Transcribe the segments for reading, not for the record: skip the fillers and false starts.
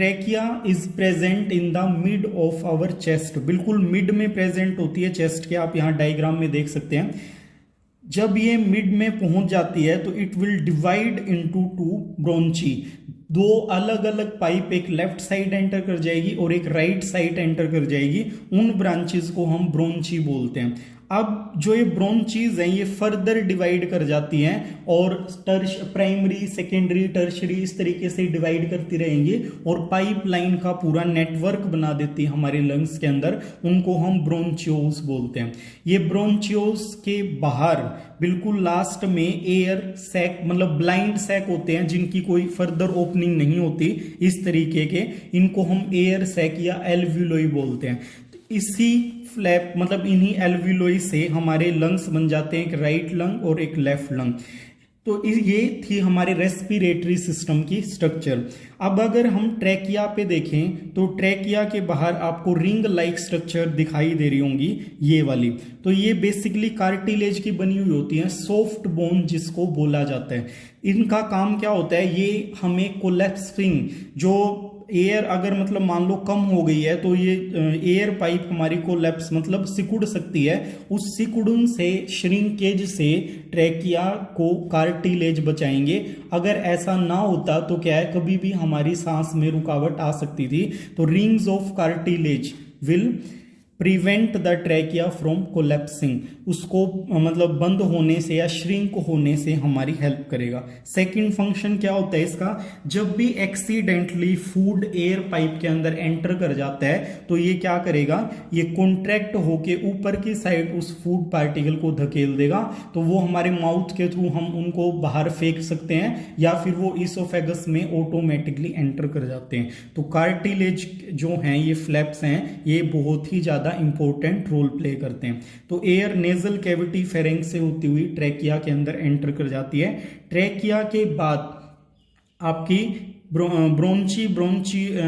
Trachea is present in the mid of our chest, बिल्कुल mid में present होती है चेस्ट के, आप यहाँ डायग्राम में देख सकते हैं। जब ये मिड में पहुंच जाती है तो it will divide into two bronchi, दो अलग अलग पाइप, एक लेफ्ट साइड एंटर कर जाएगी और एक राइट साइड एंटर कर जाएगी। उन ब्रांचेस को हम ब्रोंची बोलते हैं। अब जो ये ब्रोंचीज हैं ये फर्दर डिवाइड कर जाती हैं और प्राइमरी, सेकेंडरी, टर्शरी इस तरीके से डिवाइड करती रहेंगी और पाइपलाइन का पूरा नेटवर्क बना देती है हमारे लंग्स के अंदर। उनको हम ब्रोंचियोल्स बोलते हैं। ये ब्रोंचियोल्स के बाहर बिल्कुल लास्ट में एयर सैक, मतलब ब्लाइंड सैक होते हैं जिनकी कोई फर्दर ओपनिंग नहीं होती इस तरीके के, इनको हम एयर सैक या एल्व्यूलोई बोलते हैं। इसी फ्लैप, मतलब इन्हीं एल्व्यूलोई से हमारे लंग्स बन जाते हैं, एक राइट लंग और एक लेफ्ट लंग। तो ये थी हमारे रेस्पिरेटरी सिस्टम की स्ट्रक्चर। अब अगर हम ट्रैकिया पे देखें तो ट्रैकिया के बाहर आपको रिंग लाइक स्ट्रक्चर दिखाई दे रही होंगी, ये वाली। तो ये बेसिकली कार्टिलेज की बनी हुई होती है, सॉफ्ट बोन जिसको बोला जाता है। इनका काम क्या होता है, ये हमें कोलैप्सिंग, जो एयर अगर मतलब मान लो कम हो गई है तो ये एयर पाइप हमारी कोलैप्स मतलब सिकुड़ सकती है, उस सिकुड़न से, श्रिंकेज से ट्रैकिया को कार्टिलेज बचाएंगे। अगर ऐसा ना होता तो क्या है, कभी भी हमारी सांस में रुकावट आ सकती थी। तो rings of cartilage will prevent the trachea from collapsing, उसको मतलब बंद होने से या श्रिंक होने से हमारी हेल्प करेगा। सेकंड फंक्शन क्या होता है इसका, जब भी एक्सीडेंटली फूड एयर पाइप के अंदर एंटर कर जाता है तो ये क्या करेगा, ये कॉन्ट्रैक्ट होके ऊपर की साइड उस फूड पार्टिकल को धकेल देगा। तो वो हमारे माउथ के थ्रू हम उनको बाहर फेंक सकते हैं या फिर वो इसोफेगस में ऑटोमेटिकली एंटर कर जाते हैं। तो कार्टिलेज जो हैं, ये फ्लैप्स हैं, ये बहुत ही ज्यादा इंपॉर्टेंट रोल प्ले करते हैं। तो एयर नेजल कैविटी फेरेंक्स से होती हुई ट्रैकिया के अंदर एंटर कर जाती है। ट्रैकिया के बाद आपकी ब्रोंची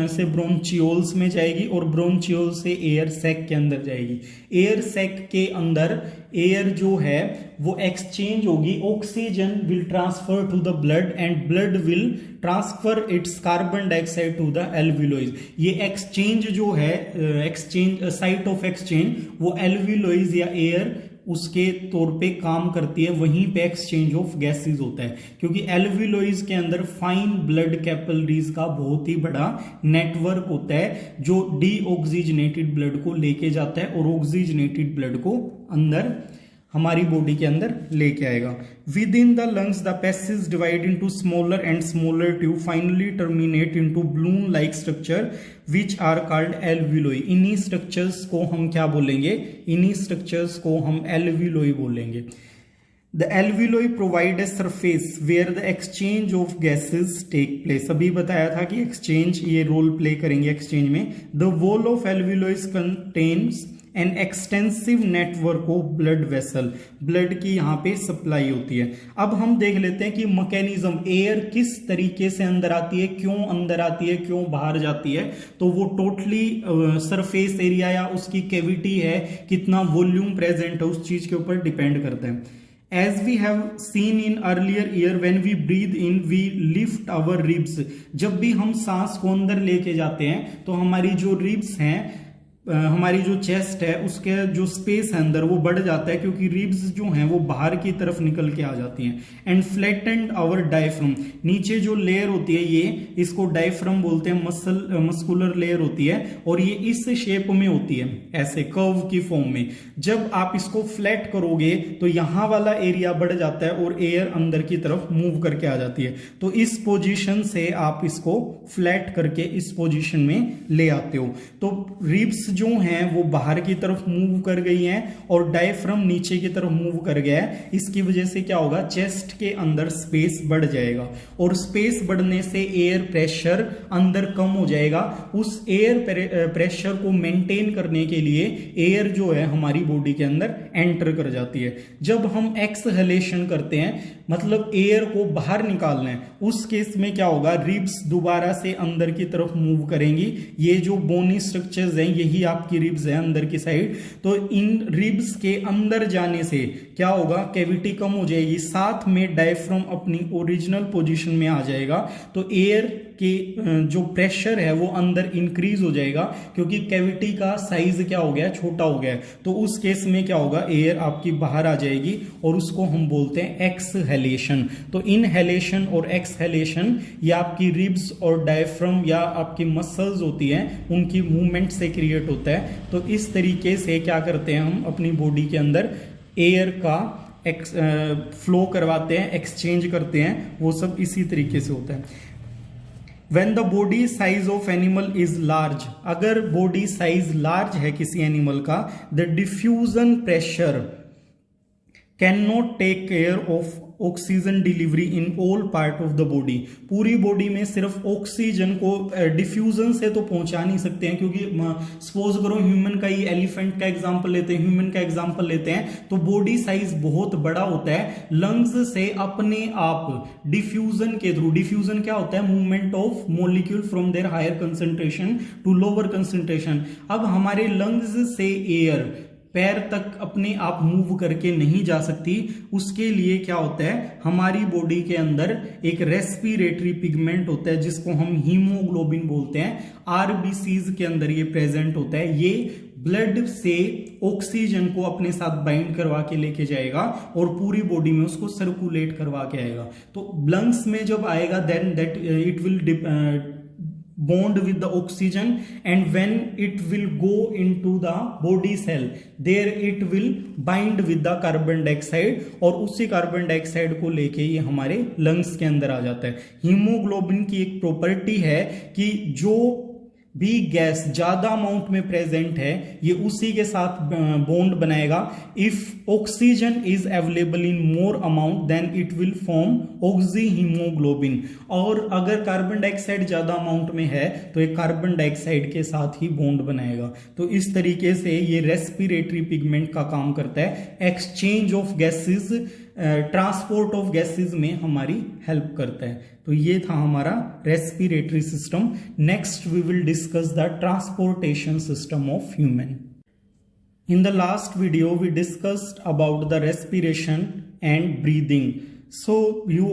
से ब्रोंचियोल्स में जाएगी और ब्रोंचियोल से एयर सैक के अंदर जाएगी। एयर सैक के अंदर एयर जो है वो एक्सचेंज होगी, oxygen will transfer to the blood and blood will transfer its carbon dioxide to the alveolis. ये एक्सचेंज जो है, एक्सचेंज साइट ऑफ एक्सचेंज, वो एल्वियोलाइज या एयर उसके तौर पे काम करती है, वहीं पे एक्सचेंज ऑफ गैसेस होता है। क्योंकि एल्वियोलाइज के अंदर फाइन ब्लड कैपिलरीज का बहुत ही बड़ा नेटवर्क होता है जो डीऑक्सीजनेटेड ब्लड को लेके जाता है और ऑक्सीजनेटेड ब्लड को अंदर हमारी बॉडी के अंदर लेके आएगा। Within the lungs the passage divide into smaller and smaller tube finally terminate into balloon like structure which are called alveoli. इन्हीं स्ट्रक्चर्स को हम क्या बोलेंगे, इन्हीं स्ट्रक्चर्स को हम एल्वियोलाई बोलेंगे। The alveoli provide a surface where the exchange of gases take place। अभी बताया था कि एक्सचेंज ये रोल प्ले करेंगे एक्सचेंज में। The wall of alveoli contains an extensive network of blood vessel। Blood की यहाँ पे सप्लाई होती है। अब हम देख लेते हैं कि मैकेनिज्म, एयर किस तरीके से अंदर आती है, क्यों अंदर आती है, क्यों बाहर जाती है। तो वो टोटली सरफेस एरिया या उसकी कैविटी है, कितना वॉल्यूम प्रेजेंट है, उस चीज के ऊपर डिपेंड करता है। As we have seen in earlier year, when we breathe in, we lift our ribs। जब भी हम सांस को अंदर लेके जाते हैं तो हमारी जो रिब्स हैं, हमारी जो चेस्ट है, उसके जो स्पेस है अंदर वो बढ़ जाता है क्योंकि रिब्स जो हैं वो बाहर की तरफ निकल के आ जाती हैं। एंड फ्लैटेंड आवर डायफ्रम, नीचे जो लेयर होती है ये, इसको डायफ्रम बोलते हैं, मस्कुलर लेयर होती है और ये इस शेप में होती है, ऐसे कर्व की फॉर्म में। जब आप इसको फ्लैट करोगे तो यहां वाला एरिया बढ़ जाता है और एयर अंदर की तरफ मूव करके आ जाती है। तो इस पोजीशन से आप इसको फ्लैट करके इस पोजीशन में ले आते हो। तो रिब्स जो हैं वो बाहर की तरफ मूव कर गई हैं और डायफ्रम नीचे की तरफ मूव कर गया है। इसकी वजह से क्या होगा, चेस्ट के अंदर स्पेस बढ़ जाएगा और स्पेस बढ़ने से एयर प्रेशर अंदर कम हो जाएगा। उस एयर प्रेशर को मेंटेन करने के लिए एयर जो है हमारी बॉडी के अंदर एंटर कर जाती है। जब हम एक्सहेलेशन करते हैं, मतलब एयर को बाहर निकालना है, उस केस में क्या होगा, रिब्स दोबारा से अंदर की तरफ मूव करेंगी। ये जो बोनी स्ट्रक्चर्स हैं यही आपकी रिब्स है अंदर की साइड। तो इन रिब्स के अंदर जाने से क्या होगा, कैविटी कम हो जाएगी, साथ में डायफ्रम अपनी ओरिजिनल पोजीशन में आ जाएगा। तो एयर के जो प्रेशर है वो अंदर इंक्रीज हो जाएगा, क्योंकि कैविटी का साइज क्या हो गया, छोटा हो गया है। तो उस केस में क्या होगा, एयर आपकी बाहर आ जाएगी और उसको हम बोलते हैं एक्सहेलेशन। तो इनहेलेशन और एक्सहेलेशन ये आपकी रिब्स और डायफ्राम या आपकी मसल्स होती हैं उनकी मूवमेंट से क्रिएट होता है। तो इस तरीके से क्या करते हैं, हम अपनी बॉडी के अंदर एयर का फ्लो करवाते हैं, एक्सचेंज करते हैं, वो सब इसी तरीके से होता है। When the body size of animal is large, अगर बॉडी साइज लार्ज है किसी एनिमल का, the diffusion pressure cannot take care of oxygen delivery in all part of the body. पूरी बॉडी में सिर्फ ऑक्सीजन को डिफ्यूजन से तो पहुंचा नहीं सकते हैं, क्योंकि सपोज करो ह्यूमन का ही, एलिफेंट का एग्जांपल लेते हैं, ह्यूमन का एग्जांपल लेते हैं, तो बॉडी साइज बहुत बड़ा होता है, लंग्स से अपने आप डिफ्यूजन के थ्रू, डिफ्यूजन क्या होता है, movement of molecule from their higher concentration to lower concentration. अब हमारे लंग्स से एयर पैर तक अपने आप मूव करके नहीं जा सकती, उसके लिए क्या होता है, हमारी बॉडी के अंदर एक रेस्पिरेटरी पिगमेंट होता है जिसको हम हीमोग्लोबिन बोलते हैं, आरबीसीज के अंदर ये प्रेजेंट होता है। ये ब्लड से ऑक्सीजन को अपने साथ बाइंड करवा के लेके जाएगा और पूरी बॉडी में उसको सर्कुलेट करवा के आएगा। तो लंग्स में जब आएगा then that it will bond with the oxygen, and when it will go into the body cell, there it will bind with the carbon dioxide, और उसी कार्बन डाइऑक्साइड को लेके ये हमारे लंग्स के अंदर आ जाता है। हीमोग्लोबिन की एक प्रॉपर्टी है कि जो भी गैस ज्यादा अमाउंट में प्रेजेंट है ये उसी के साथ बॉन्ड बनाएगा। If oxygen is available in more amount then it will form oxy haemoglobin, और अगर कार्बन डाइऑक्साइड ज्यादा अमाउंट में है तो ये कार्बन डाइऑक्साइड के साथ ही बॉन्ड बनाएगा। तो इस तरीके से ये रेस्पिरेटरी पिगमेंट का काम करता है, exchange of gases, transport of gases में हमारी हेल्प करता है। तो ये था हमारा respiratory system. Next we will discuss the transportation system of human. In the last video we discussed about the respiration and breathing. So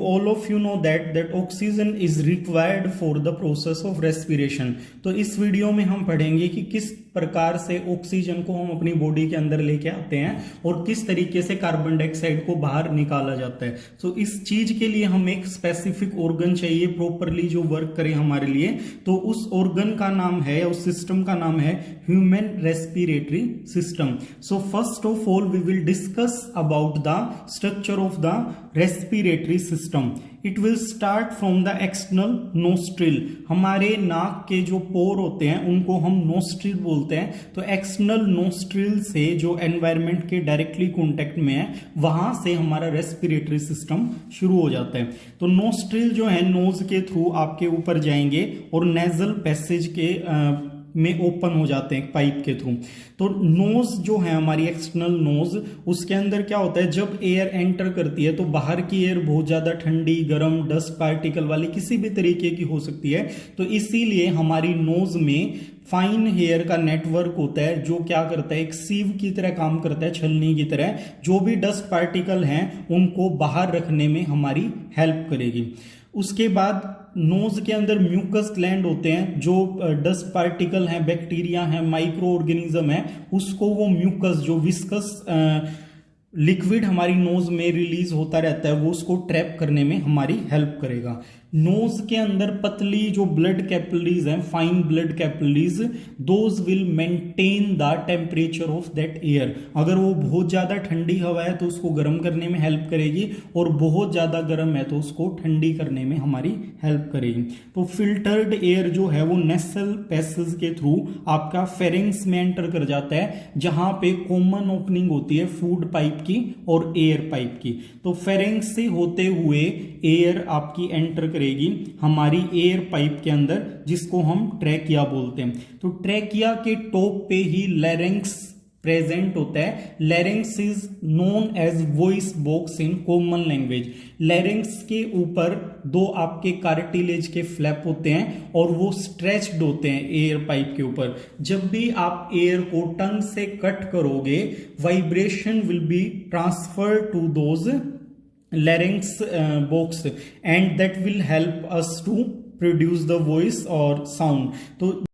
all of you know that oxygen is required for the process of respiration. तो इस video में हम पढ़ेंगे कि किस प्रकार से oxygen को हम अपनी बॉडी के अंदर लेके आते हैं और किस तरीके से कार्बन डाइऑक्साइड को बाहर निकाला जाता है। तो इस चीज के लिए हमें एक स्पेसिफिक ऑर्गन चाहिए प्रॉपरली जो वर्क करे हमारे लिए। तो उस ऑर्गन का नाम है, उस सिस्टम का नाम है human respiratory system. So first of all we will discuss about the structure of the respiratory system. It will start from the external nostril. हमारे नाक के जो पोर होते हैं उनको हम नोस्ट्रिल बोलते हैं। तो एक्सटर्नल नोस्ट्रिल से जो एनवायरनमेंट के डायरेक्टली कॉन्टेक्ट में है वहां से हमारा रेस्पिरेटरी सिस्टम शुरू हो जाता है। तो नोस्ट्रिल जो है नोज के थ्रू आपके ऊपर जाएंगे और नेजल पैसेज के में ओपन हो जाते हैं पाइप के थ्रू। तो नोज जो है हमारी एक्सटर्नल नोज, उसके अंदर क्या होता है, जब एयर एंटर करती है तो बाहर की एयर बहुत ज्यादा ठंडी, गर्म, डस्ट पार्टिकल वाली किसी भी तरीके की हो सकती है। तो इसीलिए हमारी नोज में फाइन हेयर का नेटवर्क होता है जो क्या करता है, एक सीव की तरह काम करता है, छलनी की तरह। जो भी डस्ट पार्टिकल हैं उनको बाहर रखने में हमारी हेल्प करेगी। उसके बाद नोज के अंदर म्यूकस ग्लैंड होते हैं, जो डस्ट पार्टिकल हैं, बैक्टीरिया हैं, माइक्रो ऑर्गेनिज्म है, उसको वो म्यूकस जो विस्कस लिक्विड हमारी नोज में रिलीज होता रहता है वो उसको ट्रैप करने में हमारी हेल्प करेगा। नोज के अंदर पतली जो ब्लड कैपिलरीज हैं, fine blood capillaries, those will maintain the temperature of that air. अगर वो बहुत ज्यादा ठंडी हवा है तो उसको गर्म करने में हेल्प करेगी, और बहुत ज्यादा गर्म है तो उसको ठंडी करने में हमारी हेल्प करेगी। तो फिल्टर्ड एयर जो है वो नेसल पैसेज के थ्रू आपका फेरिंग्स में एंटर कर जाता है, जहां पे कॉमन ओपनिंग होती है फूड पाइप की और एयर पाइप की। तो फेरिंग्स से होते हुए एयर आपकी एंटर करेगी हमारी एयर पाइप के अंदर, जिसको हम ट्रैकिया बोलते हैं। तो ट्रैकिया के टॉप पे ही लैरिंक्स प्रेजेंट होता है। Larynx is known as voice box in common language. Larynx के ऊपर दो आपके कार्टिलेज के फ्लैप होते हैं और वो स्ट्रेच्ड होते हैं एयर पाइप के ऊपर। जब भी आप एयर को टंग से कट करोगे, vibration will be transfer to those larynx box and that will help us to produce the voice और साउंड। तो